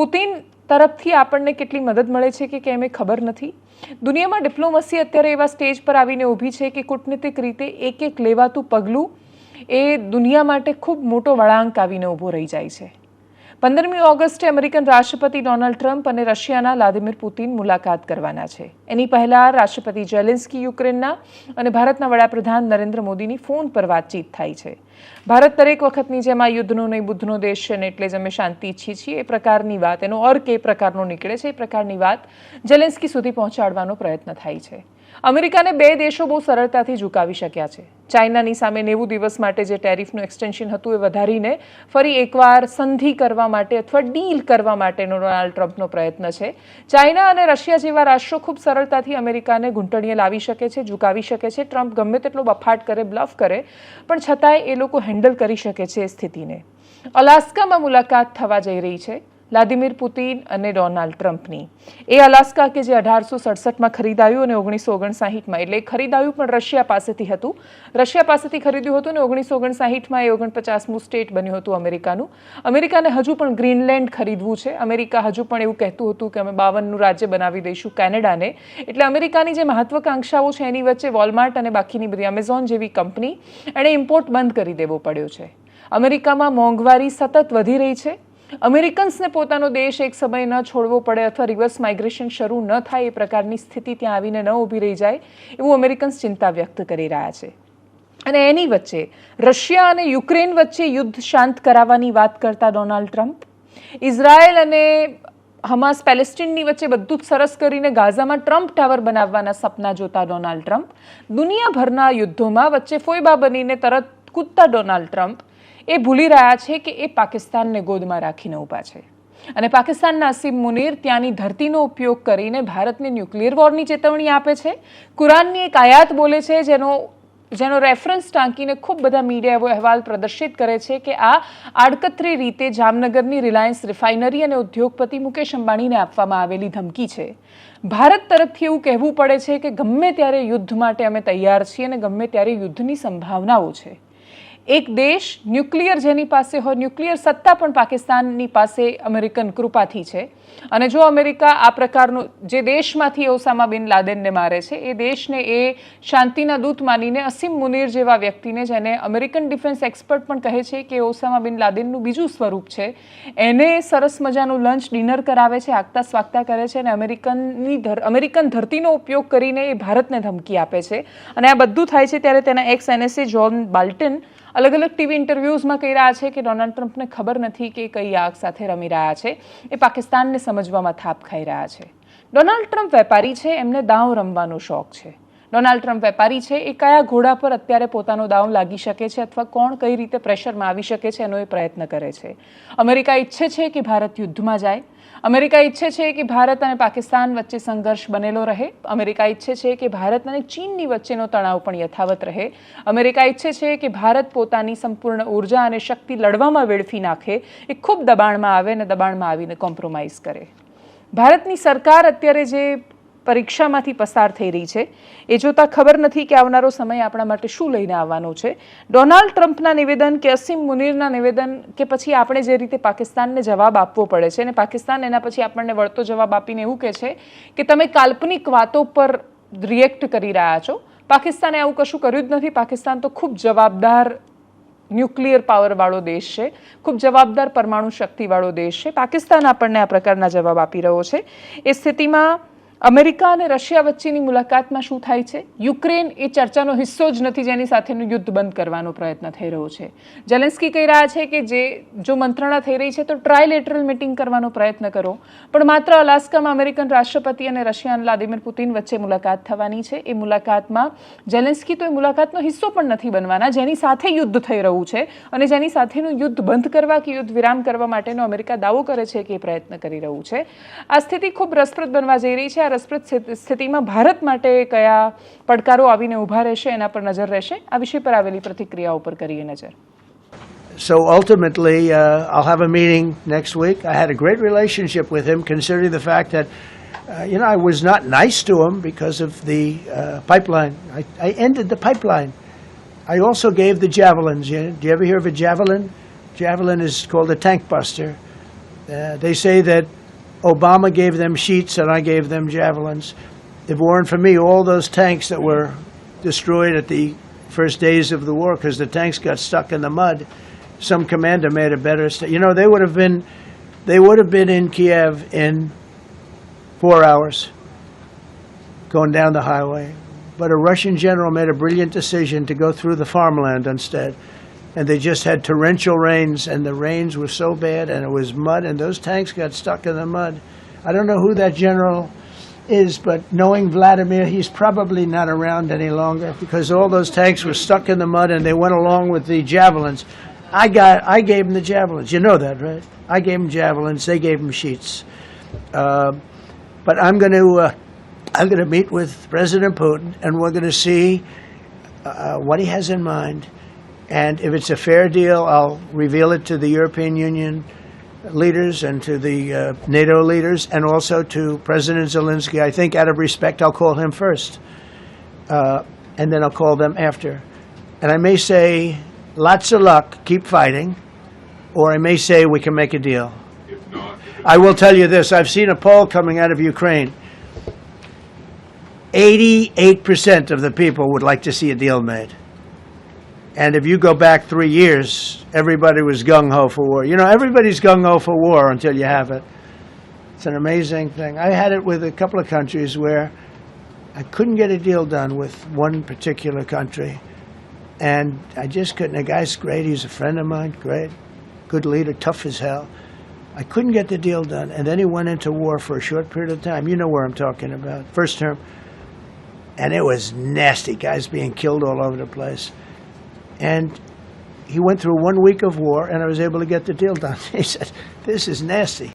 Putin તરફથી આપણને કેટલી મદદ મળે છે કે કેમ એ ખબર નથી. દુનિયામાં ડિપ્લોમસી અત્યારે એવા સ્ટેજ પર આવીને ઊભી છે કે કૂટનીતિક રીતે એક એક લેવાતું પગલું એ દુનિયા માટે ખૂબ મોટો વળાંક આવીને ઊભો રહી જાય છે. 15મી ઓગસ્ટે અમેરિકન રાષ્ટ્રપતિ ડોનાલ્ડ ટ્રમ્પ અને રશિયાના વ્લાદિમીર પુતિન મુલાકાત કરવાના છે. એની પહેલા રાષ્ટ્રપતિ ઝેલેન્સ્કી યુક્રેનના અને ભારતના વડાપ્રધાન નરેન્દ્ર મોદીની ફોન પર વાતચીત થાય છે. ભારત દરેક વખતની જેમ આ યુદ્ધનો નહીં બુદ્ધનો દેશ છે ને એટલે જ અમે શાંતિ ઈચ્છીએ છીએ એ પ્રકારની વાત, એનો અર્ક એ પ્રકારનો નીકળે છે, એ પ્રકારની વાત ઝેલેન્સ્કી સુધી પહોંચાડવાનો પ્રયત્ન થાય છે. અમેરિકાને બે દેશો બહુ સરળતાથી ઝુકાવી શક્યા છે. ચાઇનાની સામે 90 દિવસ માટે જે ટેરિફનું એક્સટેન્શન હતું એ વધારીને ફરી એકવાર સંધિ કરવા માટે અથવા ડીલ કરવા માટેનો ડોનાલ્ડ ટ્રમ્પનો પ્રયત્ન છે. ચાઇના અને રશિયા જેવા રાષ્ટ્રો ખૂબ સરળતાથી અમેરિકાને ઘૂંટણીએ લાવી શકે છે, ઝુકાવી શકે છે. ટ્રમ્પ ગમે તેટલો બફાટ કરે, બ્લફ કરે, પણ છતાંય એ લોકો હેન્ડલ કરી શકે છે એ સ્થિતિને. અલાસ્કામાં મુલાકાત થવા જઈ રહી છે વ્લાદિમીર પુતિન અને ડોનાલ્ડ ટ્રમ્પની. એ અલાસ્કા કે જે 1867માં ખરીદાયું અને 1959માં, એટલે ખરીદાયું પણ રશિયા પાસેથી હતું. રશિયા પાસેથી ખરીદ્યું હતું અને 1959માં એ 49મું સ્ટેટ બન્યું હતું અમેરિકાનું. અમેરિકાને હજુ પણ ગ્રીનલેન્ડ ખરીદવું છે. અમેરિકા હજુ પણ એવું કહેતું હતું કે અમે 52નું રાજ્ય બનાવી દઈશું કેનેડાને. એટલે અમેરિકાની જે મહત્વાકાંક્ષાઓ છે એની વચ્ચે વોલમાર્ટ અને બાકીની બધી એમેઝોન જેવી કંપની એણે ઇમ્પોર્ટ બંધ કરી દેવો પડ્યો છે. અમેરિકામાં મોંઘવારી સતત વધી રહી છે. અમેરિકન્સને પોતાનો દેશ એક સમય ન છોડવો પડે અથવા રિવર્સ માઇગ્રેશન શરૂ ન થાય એ પ્રકારની સ્થિતિ ત્યાં આવીને ન ઊભી રહી જાય એવું અમેરિકન્સ ચિંતા વ્યક્ત કરી રહ્યા છે. અને એની વચ્ચે રશિયા અને યુક્રેન વચ્ચે યુદ્ધ શાંત કરાવવાની વાત કરતા ડોનાલ્ડ ટ્રમ્પ, ઇઝરાયલ અને હમાસ પેલેસ્ટીનની વચ્ચે બધું જ સરસ કરીને ગાઝામાં ટ્રમ્પ ટાવર બનાવવાના સપના જોતા ડોનાલ્ડ ટ્રમ્પ, દુનિયાભરના યુદ્ધોમાં વચ્ચે ફોઈબા બનીને તરત કૂદતા ડોનાલ્ડ ટ્રમ્પ એ ભૂલી રહ્યા છે કે એ પાકિસ્તાનને ગોદમાં રાખીને ઊભા છે. અને પાકિસ્તાનના અસીમ મુનીર ત્યાંની ધરતીનો ઉપયોગ કરીને ભારતને ન્યુક્લિયર વોરની ચેતવણી આપે છે. કુરાનની એક આયાત બોલે છે જેનો રેફરન્સ ટાંકીને ખૂબ બધા મીડિયા એવો અહેવાલ પ્રદર્શિત કરે છે કે આ આડકતરી રીતે જામનગરની રિલાયન્સ રિફાઇનરી અને ઉદ્યોગપતિ મુકેશ અંબાણીને આપવામાં આવેલી ધમકી છે. ભારત તરફથી એવું કહેવું પડે છે કે ગમે ત્યારે યુદ્ધ માટે અમે તૈયાર છીએ અને ગમે ત્યારે યુદ્ધની સંભાવનાઓ છે. એક દેશ ન્યુક્લિયર જેની પાસે હોય, ન્યુક્લિયર સત્તા પણ પાકિસ્તાનની પાસે અમેરિકન કૃપાથી છે. અને જો અમેરિકા આ પ્રકારનો જે દેશમાંથી ઓસામા બિન લાદેનને મારે છે એ દેશને એ શાંતિના દૂત માનીને અસીમ મુનીર જેવા વ્યક્તિને, જેને અમેરિકન ડિફેન્સ એક્સપર્ટ પણ કહે છે કે ઓસામા બિન લાદેનનું બીજું સ્વરૂપ છે, એને સરસ મજાનું લંચ ડિનર કરાવે છે, આગતા સ્વાગતા કરે છે અને અમેરિકન ધરતીનો ઉપયોગ કરીને એ ભારતને ધમકી આપે છે. અને આ બધું થાય છે ત્યારે તેના એક્સ NSA જ્હોન બોલ્ટન અલગ અલગ ટીવી ઇન્ટરવ્યૂઝમાં કહી રહ્યા છે કે ડોનાલ્ડ ટ્રમ્પને ખબર નથી કે કઈ આગ સાથે રમી રહ્યા છે. એ પાકિસ્તાનને સમજવામાં થાપ ખાઈ રહ્યા છે. ડોનાલ્ડ ટ્રમ્પ વેપારી છે, એમને દાવ રમવાનો શોખ છે. ડોનાલ્ડ ટ્રમ્પ વેપારી છે, એ કયા ઘોડા પર અત્યારે પોતાનો દાવ લાગી શકે છે અથવા કોણ કઈ રીતે પ્રેશરમાં આવી શકે છે એનો એ પ્રયત્ન કરે છે. અમેરિકા ઈચ્છે છે કે ભારત યુદ્ધમાં જાય. અમેરિકા ઈચ્છે છે કે ભારત અને પાકિસ્તાન વચ્ચે સંઘર્ષ બનેલો રહે. અમેરિકા ઈચ્છે છે કે ભારત અને ચીનની વચ્ચેનો તણાવ પણ યથાવત રહે. અમેરિકા ઈચ્છે છે કે ભારત પોતાની સંપૂર્ણ ઉર્જા અને શક્તિ લડવામાં વેડફી નાખે, એ ખૂબ દબાણમાં આવે અને દબાણમાં આવીને કોમ્પ્રોમાઇઝ કરે. ભારતની સરકાર અત્યારે જે પરીક્ષામાંથી પસાર થઈ રહી છે એ જોતા ખબર નથી કે આવનારો સમય આપણા માટે શું લઈને આવવાનો છે. ડોનાલ્ડ ટ્રમ્પના નિવેદન કે અસીમ મુનીરના નિવેદન કે પછી આપણે જે રીતે પાકિસ્તાનને જવાબ આપવો પડે છે અને પાકિસ્તાન એના પછી આપણને વળતો જવાબ આપીને એવું કહે છે કે તમે કાલ્પનિક વાતો પર રિએક્ટ કરી રહ્યા છો. પાકિસ્તાને આવું કશું કર્યું જ નથી. પાકિસ્તાન તો ખૂબ જવાબદાર ન્યુક્લિયર પાવરવાળો દેશ છે, ખૂબ જવાબદાર પરમાણુ શક્તિવાળો દેશ છે. પાકિસ્તાન આપણને આ પ્રકારના જવાબ આપી રહ્યો છે. એ સ્થિતિમાં અમેરિકા અને રશિયા વચ્ચેની મુલાકાતમાં શું થાય છે? યુક્રેન એ ચર્ચાનો હિસ્સો જ નથી જેની સાથેનું યુદ્ધ બંધ કરવાનો પ્રયત્ન થઈ રહ્યો છે. ઝેલેન્સ્કી કહી રહ્યા છે કે જો મંત્રણા થઈ રહી છે તો ટ્રાયલેટરલ મીટિંગ કરવાનો પ્રયત્ન કરો. પણ માત્ર અલાસ્કામાં અમેરિકન રાષ્ટ્રપતિ અને રશિયાના વ્લાદિમીર પુતિન વચ્ચે મુલાકાત થવાની છે. એ મુલાકાતમાં ઝેલેન્સ્કી તો એ મુલાકાતનો હિસ્સો પણ નથી બનવાના, જેની સાથે યુદ્ધ થઈ રહ્યું છે અને જેની સાથેનું યુદ્ધ બંધ કરવા કે યુદ્ધ વિરામ કરવા માટેનો અમેરિકા દાવો કરે છે કે એ પ્રયત્ન કરી રહ્યું છે. આ સ્થિતિ ખૂબ રસપ્રદ બનવા જઈ રહી છે. રસપ્રદ સ્થિતિમાં ભારત માટે કયા પડકારો આવીને ઊભા રહેશે એના પર નજર રહેશે. આ વિષય પર આવેલી પ્રતિક્રિયા ઉપર કરીએ નજર. So ultimately, I'll have a meeting next week. I had a great relationship with him, considering the fact that, I was not nice to him because of the pipeline. I ended the pipeline. I also gave the javelins. Do you ever hear of a javelin? Javelin is called a tank buster. They say that Obama gave them sheets and I gave them javelins. If it weren't for me, all those tanks that were destroyed at the first days of the war because the tanks got stuck in the mud, some commander made a better you know, they would have been in Kiev in 4 hours going down the highway. But a Russian general made a brilliant decision to go through the farmland instead. And they just had torrential rains, and the rains were so bad, and it was mud, and those tanks got stuck in the mud. I don't know who that general is, but knowing Vladimir, he's probably not around any longer because all those tanks were stuck in the mud, and they went along with the javelins. I gave them the javelins. You know that, right? I gave them javelins. They gave them sheets. But I'm going to meet with President Putin, and we're going to see what he has in mind. And if it's a fair deal, I'll reveal it to the European Union leaders and to the NATO leaders and also to President Zelensky. I think out of respect, I'll call him first. And then I'll call them after. And I may say, lots of luck, keep fighting. Or I may say, we can make a deal. If not, I will tell you this. I've seen a poll coming out of Ukraine. 88% of the people would like to see a deal made. And if you go back 3 years, everybody was gung-ho for war. You know, everybody's gung-ho for war until you have it. It's an amazing thing. I had it with a couple of countries where I couldn't get a deal done with one particular country. And I just couldn't. The guy's great. He's a friend of mine. Great. Good leader. Tough as hell. I couldn't get the deal done. And then he went into war for a short period of time. You know where I'm talking about. First term. And it was nasty. Guys being killed all over the place. And he went through 1 week of war, and I was able to get the deal done. He said, this is nasty.